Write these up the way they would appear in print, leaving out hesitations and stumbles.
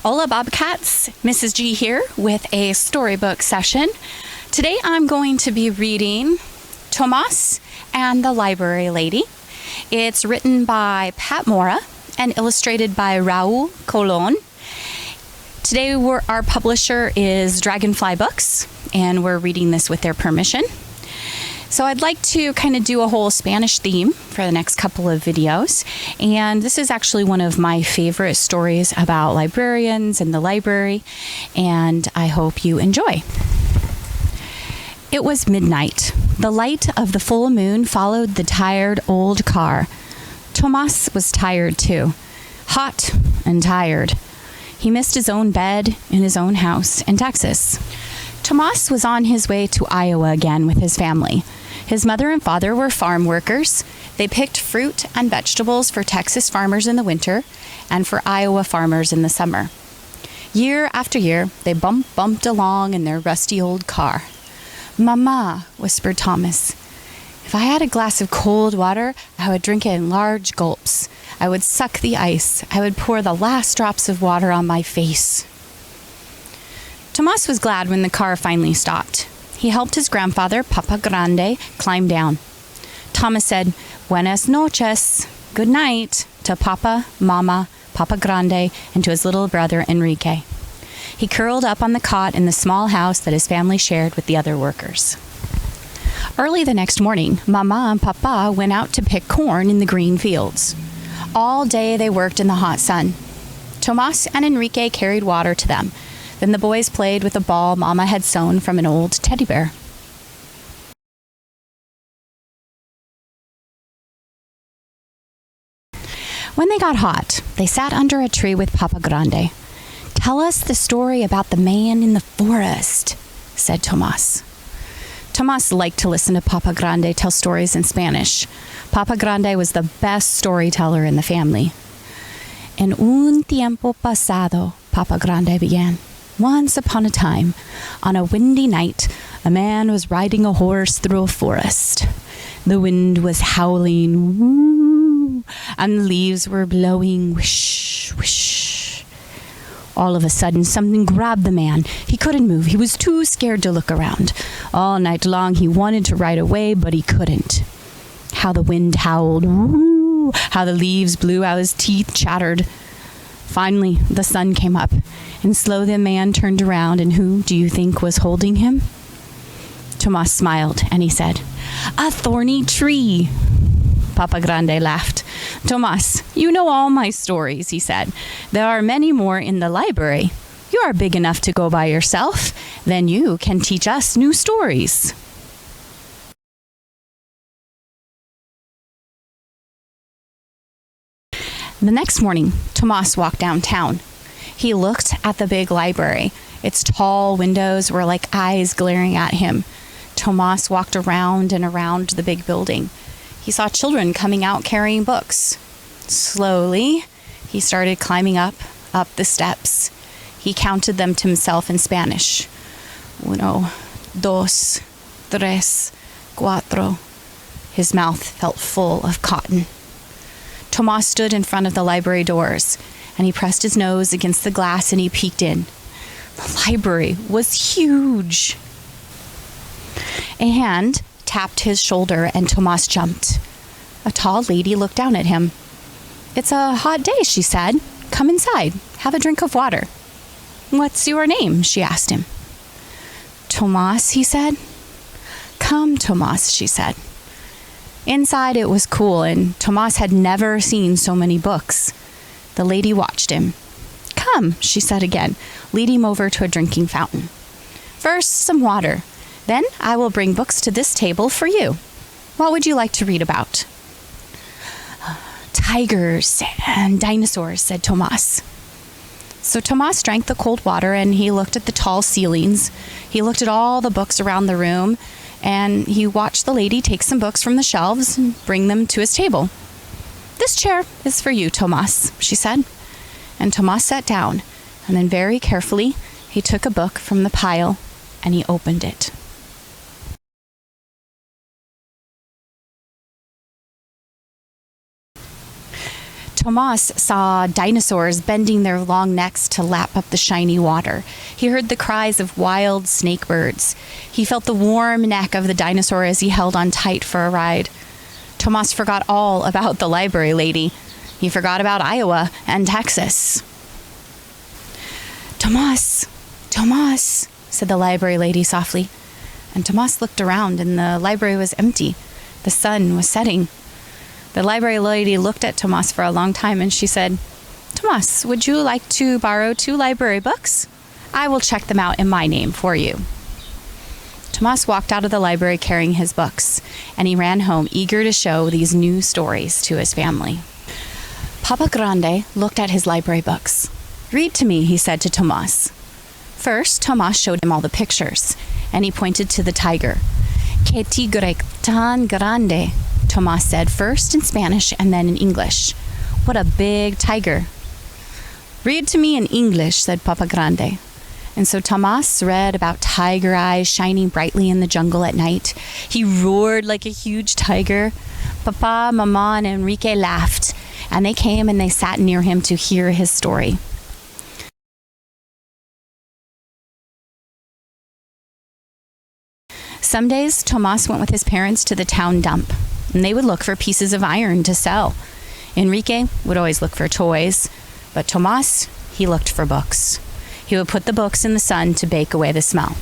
Hola Bobcats, Mrs. G here with a storybook session. Today I'm going to be reading Tomas and the Library Lady. It's written by Pat Mora and illustrated by Raul Colon. Today our publisher is Dragonfly Books, and we're reading this with their permission. So I'd like to kind of do a whole Spanish theme for the next couple of videos. And this is actually one of my favorite stories about librarians and the library, and I hope you enjoy. It was midnight. The light of the full moon followed the tired old car. Tomas was tired too, hot and tired. He missed his own bed in his own house in Texas. Tomas was on his way to Iowa again with his family. His mother and father were farm workers. They picked fruit and vegetables for Texas farmers in the winter and for Iowa farmers in the summer. Year after year, they bumped along in their rusty old car. "Mama," whispered Thomas, "if I had a glass of cold water, I would drink it in large gulps. I would suck the ice. I would pour the last drops of water on my face." Tomas was glad when the car finally stopped. He helped his grandfather, Papa Grande, climb down. Thomas said, "Buenas noches," good night, to Papa, Mama, Papa Grande, and to his little brother, Enrique. He curled up on the cot in the small house that his family shared with the other workers. Early the next morning, Mama and Papa went out to pick corn in the green fields. All day they worked in the hot sun. Tomas and Enrique carried water to them. Then the boys played with a ball Mama had sewn from an old teddy bear. When they got hot, they sat under a tree with Papa Grande. "Tell us the story about the man in the forest," said Tomas. Tomas liked to listen to Papa Grande tell stories in Spanish. Papa Grande was the best storyteller in the family. "En un tiempo pasado," Papa Grande began. "Once upon a time, on a windy night, a man was riding a horse through a forest. The wind was howling, woo, and the leaves were blowing, whoosh, whoosh. All of a sudden, something grabbed the man. He couldn't move. He was too scared to look around. All night long, he wanted to ride away, but he couldn't. How the wind howled, woo, how the leaves blew, how his teeth chattered. Finally, the sun came up, and slowly the man turned around, and who do you think was holding him?" Tomas smiled, and he said, "A thorny tree." Papa Grande laughed. "Tomas, you know all my stories," he said. "There are many more in the library. You are big enough to go by yourself. Then you can teach us new stories." The next morning, Tomas walked downtown. He looked at the big library. Its tall windows were like eyes glaring at him. Tomas walked around and around the big building. He saw children coming out carrying books. Slowly, he started climbing up the steps. He counted them to himself in Spanish. Uno, dos, tres, cuatro. His mouth felt full of cotton. Tomas stood in front of the library doors, and he pressed his nose against the glass and he peeked in. The library was huge. A hand tapped his shoulder and Tomas jumped. A tall lady looked down at him. "It's a hot day," she said. "Come inside. Have a drink of water." "What's your name?" she asked him. "Tomas," he said. "Come, Tomas," she said. Inside it was cool, and Tomas had never seen so many books. The lady watched him. "Come," she said again, leading him over to a drinking fountain. "First, some water. Then I will bring books to this table for you. What would you like to read about?" "Tigers and dinosaurs," said Tomas. So Tomas drank the cold water, and he looked at the tall ceilings. He looked at all the books around the room, and he watched the lady take some books from the shelves and bring them to his table. "This chair is for you, Tomas," she said. And Tomas sat down, and then very carefully he took a book from the pile and he opened it. Tomas saw dinosaurs bending their long necks to lap up the shiny water. He heard the cries of wild snake birds. He felt the warm neck of the dinosaur as he held on tight for a ride. Tomas forgot all about the library lady. He forgot about Iowa and Texas. Tomas, Tomas, said the library lady softly. And Tomas looked around, and the library was empty. The sun was setting. The library lady looked at Tomas for a long time, and she said, Tomas, would you like to borrow 2 library books? I will check them out in my name for you. Tomas walked out of the library carrying his books, and he ran home eager to show these new stories to his family. Papa Grande looked at his library books. Read to me, he said to Tomas. First, Tomas showed him all the pictures, and he pointed to the tiger. Que tigre tan grande, Tomas said, first in Spanish and then in English. What a big tiger. Read to me in English, said Papa Grande. And so Tomas read about tiger eyes shining brightly in the jungle at night. He roared like a huge tiger. Papa, Mama, and Enrique laughed, and they came and they sat near him to hear his story. Some days, Tomas went with his parents to the town dump, and they would look for pieces of iron to sell. Enrique would always look for toys, but Tomas, he looked for books. He would put the books in the sun to bake away the smell.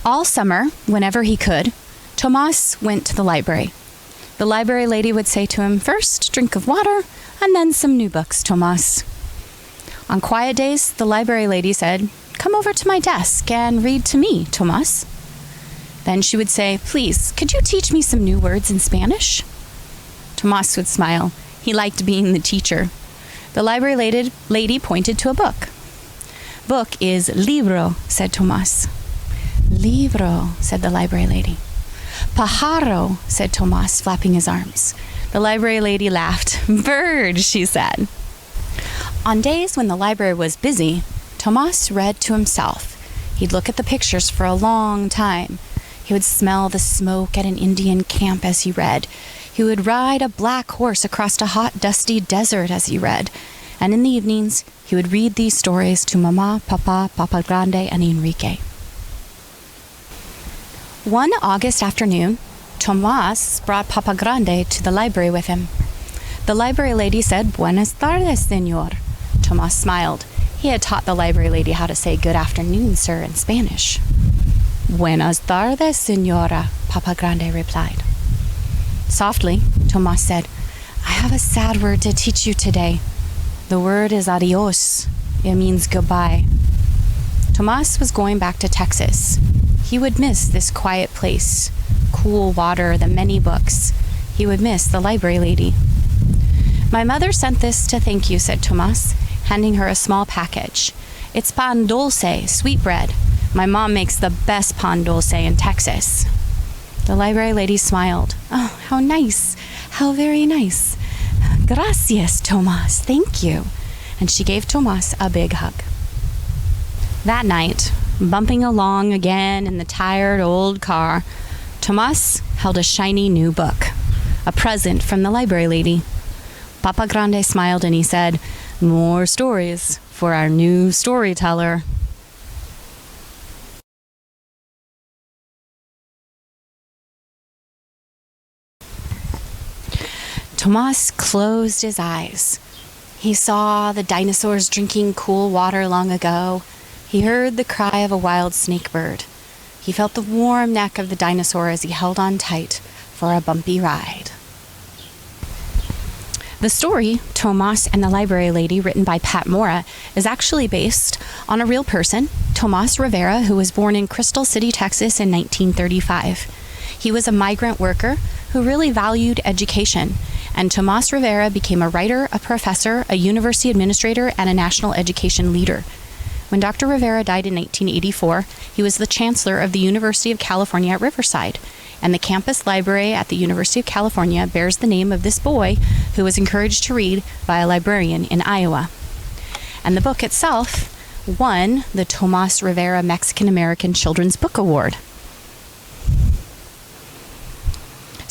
All summer, whenever he could, Tomas went to the library. The library lady would say to him, first, drink of water, and then some new books, Tomas. On quiet days, the library lady said, come over to my desk and read to me, Tomas. Then she would say, please, could you teach me some new words in Spanish? Tomas would smile. He liked being the teacher. The library lady pointed to a book. Book is libro, said Tomas. Libro, said the library lady. Pájaro, said Tomas, flapping his arms. The library lady laughed. Bird, she said. On days when the library was busy, Tomas read to himself. He'd look at the pictures for a long time. He would smell the smoke at an Indian camp as he read. He would ride a black horse across a hot, dusty desert as he read. And in the evenings, he would read these stories to Mama, Papa, Papa Grande, and Enrique. One August afternoon, Tomas brought Papa Grande to the library with him. The library lady said, Buenas tardes, señor. Tomas smiled. He had taught the library lady how to say good afternoon, sir, in Spanish. Buenas tardes, señora, Papa Grande replied. Softly, Tomas said, I have a sad word to teach you today. The word is adios. It means goodbye. Tomas was going back to Texas. He would miss this quiet place, cool water, the many books. He would miss the library lady. My mother sent this to thank you, said Tomas, handing her a small package. It's pan dulce, sweet bread. My mom makes the best pan dulce in Texas. The library lady smiled. Oh, how nice. How very nice. Gracias, Tomas. Thank you. And she gave Tomas a big hug. That night, bumping along again in the tired old car, Tomas held a shiny new book, a present from the library lady. Papa Grande smiled and he said, more stories for our new storyteller. Tomas closed his eyes. He saw the dinosaurs drinking cool water long ago. He heard the cry of a wild snake bird. He felt the warm neck of the dinosaur as he held on tight for a bumpy ride. The story, Tomas and the Library Lady, written by Pat Mora, is actually based on a real person, Tomas Rivera, who was born in Crystal City, Texas in 1935. He was a migrant worker who really valued education, and Tomas Rivera became a writer, a professor, a university administrator, and a national education leader. When Dr. Rivera died in 1984, he was the chancellor of the University of California at Riverside, and the campus library at the University of California bears the name of this boy who was encouraged to read by a librarian in Iowa. And the book itself won the Tomas Rivera Mexican American Children's Book Award.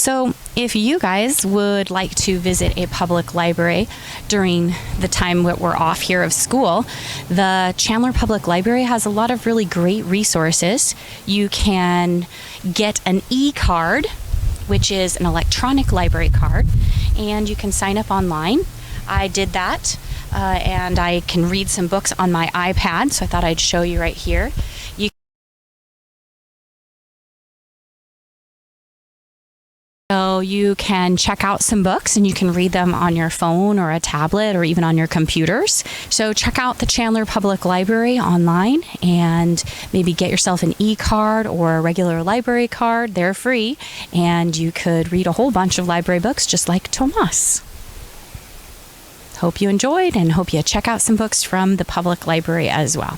So if you guys would like to visit a public library during the time that we're off here of school, the Chandler Public Library has a lot of really great resources. You can get an e-card, which is an electronic library card, and you can sign up online. I did that, and I can read some books on my iPad, so I thought I'd show you right here. So you can check out some books and you can read them on your phone or a tablet or even on your computers. So check out the Chandler Public Library online and maybe get yourself an e-card or a regular library card. They're free, and you could read a whole bunch of library books just like Tomas. Hope you enjoyed, and hope you check out some books from the public library as well.